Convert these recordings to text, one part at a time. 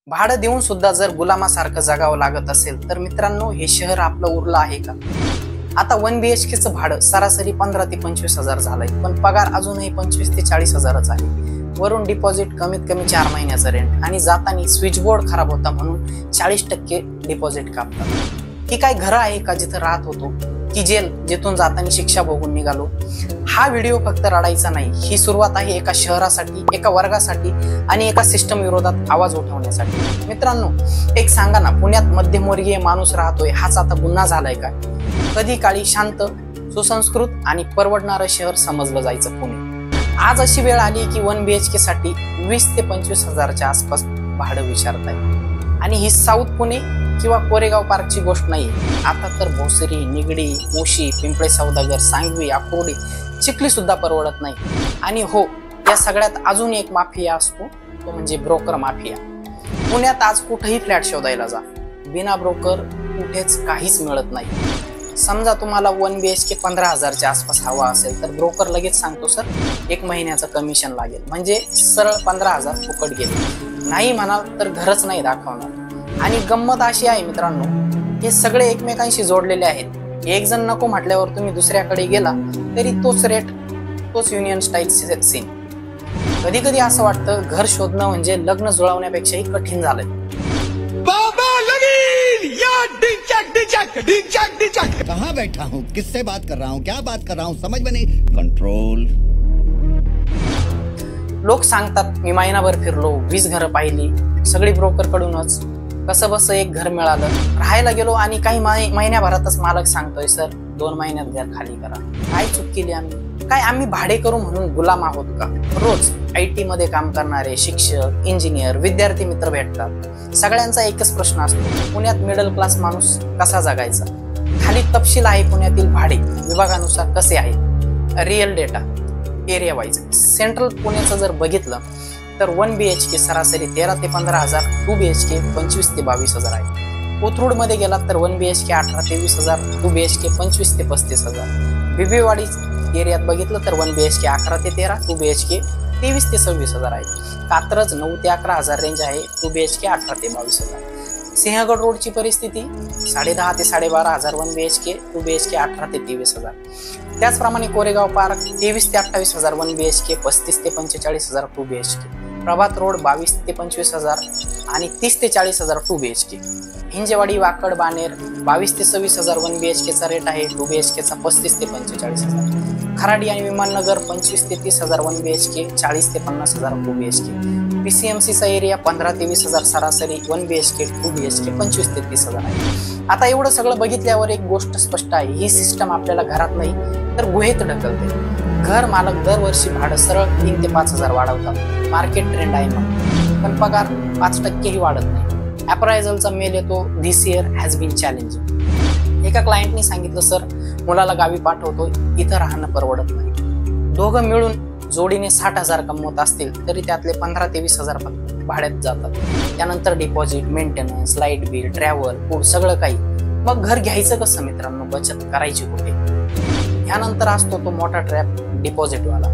भाडं देऊन सुद्धा जर गुलामासारखं जगावं लागत असेल तर मित्रांनो हे शहर आपलं उरलं आहे का? आता 1 BHK चं भाडं सरासरी 15 ते 25 हजार झालंय, पण पगार अजूनही 25 ते 40 हजारच आहे. वरून डिपॉझिट कमीत कमी 4 महिन्याचं रेंट आणि जाताना स्विचबोर्ड खराब होता म्हणून 40% डिपॉझिट कापतात. ही काय घरं आहे का जिथं राहत होतो, की जेल जिथून जाताना शिक्षा भोगून निघालो? हा व्हिडिओ फक्त रडायचा नाही, ही सुरुवात आहे एका शहरासाठी, एका वर्गासाठी आणि एका सिस्टम विरोधात आवाज उठवण्यासाठी. मित्रांनो, एक सांगा ना, पुण्यात मध्यमवर्गीय माणूस राहतोय हाच आता गुन्हा झालाय का? कधी काळी शांत, सुसंस्कृत आणि परवडणारं शहर समजलं जायचं पुणे. आज अशी वेळ आली की 1 BHK साठी 20 ते 25 हजारच्या आसपास भाडं विचारताय. आणि ही साऊथ पुणे किंवा कोरेगाव पार्कची गोष्ट नाही. आता तर भोसरी, निगडी, मोशी, पिंपळे सौदागर, सांगवी, आकुर्डी, चिखली सुद्धा परवडत नाही. आणि हो, या सगळ्यात अजून एक माफिया असतो, तो म्हणजे ब्रोकर माफिया. पुण्यात आज कुठेही फ्लॅट शोधायला जा, बिना ब्रोकर कुठेच काहीच मिळत नाही. समजा तुम्हाला 1 BHK 15 हजारच्या आसपास हवा असेल तर ब्रोकर लगेच सांगतो, सर 1 महिन्याचं कमिशन लागेल, म्हणजे सरळ 15 हजार फुकट गेले. नाही म्हणाल तर घरच नाही दाखवणार. आणि गंमत अशी आहे मित्रांनो, हे सगळे एकमेकांशी जोडलेले आहेत. एक जण नको म्हटल्यावर तुम्ही दुसऱ्याकडे गेला तरी तोच रेट, तोच युनियन स्टाईल सीन. कधी कधी असं वाटतं घर शोधणं म्हणजे लग्न जुळवण्यापेक्षाही कठीण झालंय. कहाँ बैठा हूँ, किससे बात कर रहा हूँ, क्या बात कर रहा हूँ, समझ में नहीं. कंट्रोल. लोक सांगतात मी महिनाभर फिरलो, 20 घरं पाहिली, सगळी ब्रोकर कडूनच. कसं बस एक घर मिळालं, राहायला गेलो आणि काही महिन्याभरातच मालक सांगतोय, सर 2 महिन्यात घर खाली करा. काय चूक केली आम्ही? काय आम्ही भाडे करू म्हणून गुलाम आहोत का? रोज IT मध्ये काम करणारे शिक्षक, इंजिनियर, विद्यार्थी मित्र भेटतात. सगळ्यांचा एकच प्रश्न असतो, पुण्यात मिडल क्लास माणूस कसा जगायचा? खाली तपशील आहे पुण्यातील भाडे विभागानुसार कसे आहे, real data, area wise. Central पुण्याचं जर बघितलं तर 1 BHK सरासरी 13 ते 15 हजार, 2 BHK 25 ते 22 हजार आहे. कोथरूड मध्ये गेलात तर 1 BHK 18 ते 20 हजार, 2 BHK 25 ते 35 हजार. बिबवेवाडी एरियात बघितलं तर 1 BHK 11 ते 13, 2 BHK 23 ते 26 हजार आहे. कात्रज 9 ते 11 हजार रेंज आहे, 2 BHK 18 ते 22 हजार. सिंहगड रोडची परिस्थिती 10.5 ते 12.5 हजार 1 BHK, 2 BHK 18 ते 23 हजार. त्याचप्रमाणे कोरेगाव पार्क 23 ते 28 हजार 1 BHK, 35 ते 45 हजार 2 BHK. प्रभात रोड 22 ते 25 हजार आणि 30 ते 40 हजार 2 BHK. हिंजेवाडी, वाकड, बानेर 22 ते 26 हजार 1 BHK चा रेट आहे, 2 BHK चा 35 ते 45 हजार. खराडी आणि विमाननगर 25 ते 30 हजार 1 BHK, 40 ते 50 हजार 2 BHK. PCMC चा एरिया 15 ते 20 हजार सरासरी, 1 BHK, 2 BHK 25 ते 30 हजार आहे. आता एवढं सगळं बघितल्यावर एक गोष्ट स्पष्ट आहे, ही सिस्टम आपल्याला घरात नाही तर गुहेत ढकलते. घर मालक दरवर्षी भाडं सरळ 3 ते 5 हजार वाढवतात. मार्केट ट्रेंड आहे मग, पण पगार 5%ही वाढत नाही. अप्रायझलचा मेल येतो, this year has been challenging. एका क्लायंटनी सांगितलं, सर मुलाला गावी पाठवतो, इथं राहणं परवडत नाही. दोघं मिळून जोडीने 60 हजार कमवत असतील तरी त्यातले 15 ते 20 हजार भाड्यात जातात. त्यानंतर deposit, maintenance, light bill, travel, food, सगळं काही. मग घर घ्यायचं कसं मित्रांनो? बचत करायची कुठे? यानंतर असतो तो मोठा ट्रॅप, डिपॉझिटवाला.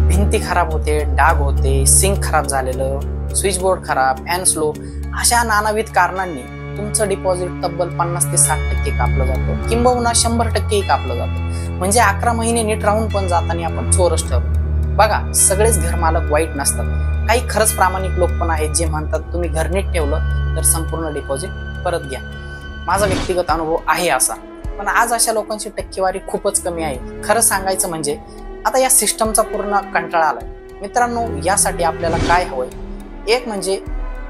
भिंती खराब होते, डाग होते, सिंक खराब झालेलं, स्विचबोर्ड खराब, फॅन स्लो, अशा नानाविध कारणांनी तुमचं डिपॉझिट तब्बल 50 ते 60% कापलं जातं, किंबहुना 100%ही कापलं जातं. म्हणजे 11 महिने नीट राहून पण जाताना आपण चोरच ठरतो. बघा, सगळेच घर मालक वाईट नसतात. काही खरंच प्रामाणिक लोक पण आहेत जे म्हणतात तुम्ही घर नीट ठेवलं तर संपूर्ण डिपॉझिट परत घ्या. माझा व्यक्तिगत अनुभव आहे असा. पण आज अशा लोकांची टक्केवारी खूपच कमी आहे. खरं सांगायचं म्हणजे आता या सिस्टमचा पूर्ण कंटाळा आलाय. मित्रांनो, यासाठी आपल्याला काय हवंय? एक म्हणजे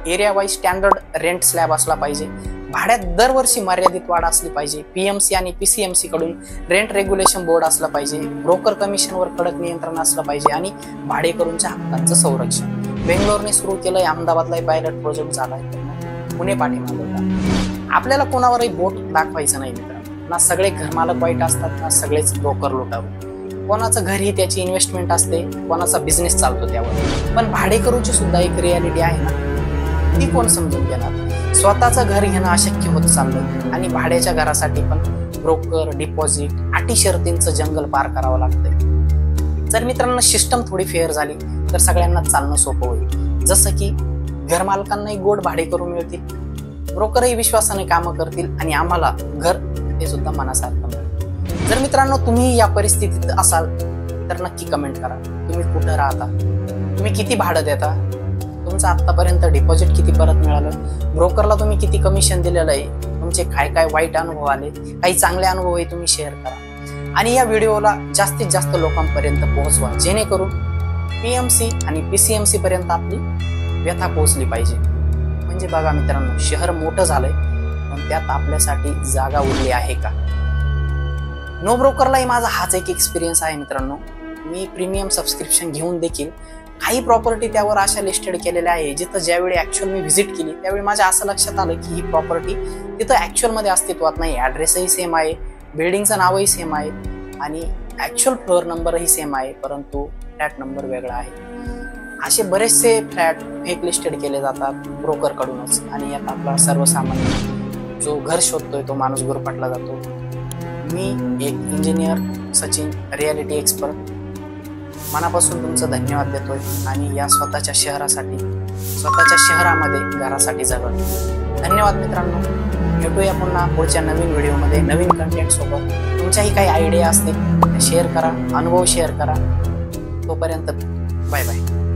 area wise standard rent slab असला पाहिजे. भाड्यात दरवर्षी मर्यादित वाढ असली पाहिजे. PMC आणि PCMC कडून रेंट रेग्युलेशन बोर्ड असलं पाहिजे. ब्रोकर कमिशनवर कडक नियंत्रण असलं पाहिजे आणि भाडेकरूंच्या हक्कांचं संरक्षण. बेंगलोरने सुरू केलंय, अहमदाबादला पायलट प्रोजेक्ट झालाय, पुणे पाठीमागं. आपल्याला कोणावरही बोट दाखवायचं नाही मित्रांनो. ना सगळे घरमालक वाईट असतात, ना सगळेच ब्रोकर लुटारू. कोणाचं घर ही त्याची इन्व्हेस्टमेंट असते, कोणाचा बिझनेस चालतो त्यावर. पण भाडेकरूची सुद्धा एक रियालिटी आहे ना, ती कोण समजून घेणार? स्वतःचं घर घेणं अशक्य होत चाललंय आणि भाड्याच्या घरासाठी पण ब्रोकर, डिपॉझिट, अटी शर्तींचं जंगल पार करावं लागतंय. जर मित्रांनो सिस्टम थोडी फेअर झाली तर सगळ्यांना चालणं सोपं होईल. जसं की घरमालकांनाही गोड भाडे करून मिळतील, ब्रोकरही विश्वासाने कामं करतील आणि आम्हाला घर हे सुद्धा मनासारखं मिळेल. जर मित्रांनो तुम्ही या परिस्थितीत असाल तर नक्की कमेंट करा. तुम्ही कुठं राहता, तुम्ही किती भाडं देता, तुमचं आतापर्यंत डिपॉझिट किती परत मिळालं, ब्रोकरला तुम्ही किती कमिशन दिलेलं आहे, तुमचे काय काय वाईट अनुभव आले, काही चांगले अनुभवही तुम्ही शेअर करा आणि या व्हिडिओला जास्तीत जास्त लोकांपर्यंत पोहोचवा, जेणेकरून PMC आणि PCMC पर्यंत आपली व्यथा पोहोचली पाहिजे. म्हणजे बघा मित्रांनो, शहर मोठं झालंय पण त्यात आपल्यासाठी जागा उरली आहे का? नो ब्रोकरलाही माझा हाच एक एक्सपिरियन्स आहे मित्रांनो. मी प्रीमियम सबस्क्रिप्शन घेऊन देखील काही प्रॉपर्टी त्यावर अशा लिस्टेड केलेल्या आहे जिथं ज्यावेळी ऍक्च्युअल मी व्हिजिट केली त्यावेळी माझ्या असं लक्षात आलं की ही प्रॉपर्टी तिथं ऍक्च्युअलमध्ये अस्तित्वात नाही. ॲड्रेसही सेम आहे, बिल्डिंगचं नावही सेम आहे आणि ऍक्च्युअल फ्लोअर नंबरही सेम आहे, परंतु फ्लॅट नंबर वेगळा आहे. असे बरेचसे फ्लॅट फेक लिस्टेड केले जातात ब्रोकरकडूनच आणि यात आपला सर्वसामान्य जो घर शोधतोय तो माणूस गुरफटला जातो. मी एक इंजिनियर सचिन, रियालिटी एक्सपर्ट, मनापासून तुमचं धन्यवाद देतोय आणि या स्वतःच्या शहरासाठी, स्वतःच्या शहरामध्ये घरासाठी जगत. धन्यवाद मित्रांनो. भेटूया पुन्हा पुढच्या नवीन व्हिडिओमध्ये नवीन कंटेंट सोबत. तुमच्याही काही आयडिया असतील शेअर करा, अनुभव शेअर करा. तोपर्यंत बाय बाय.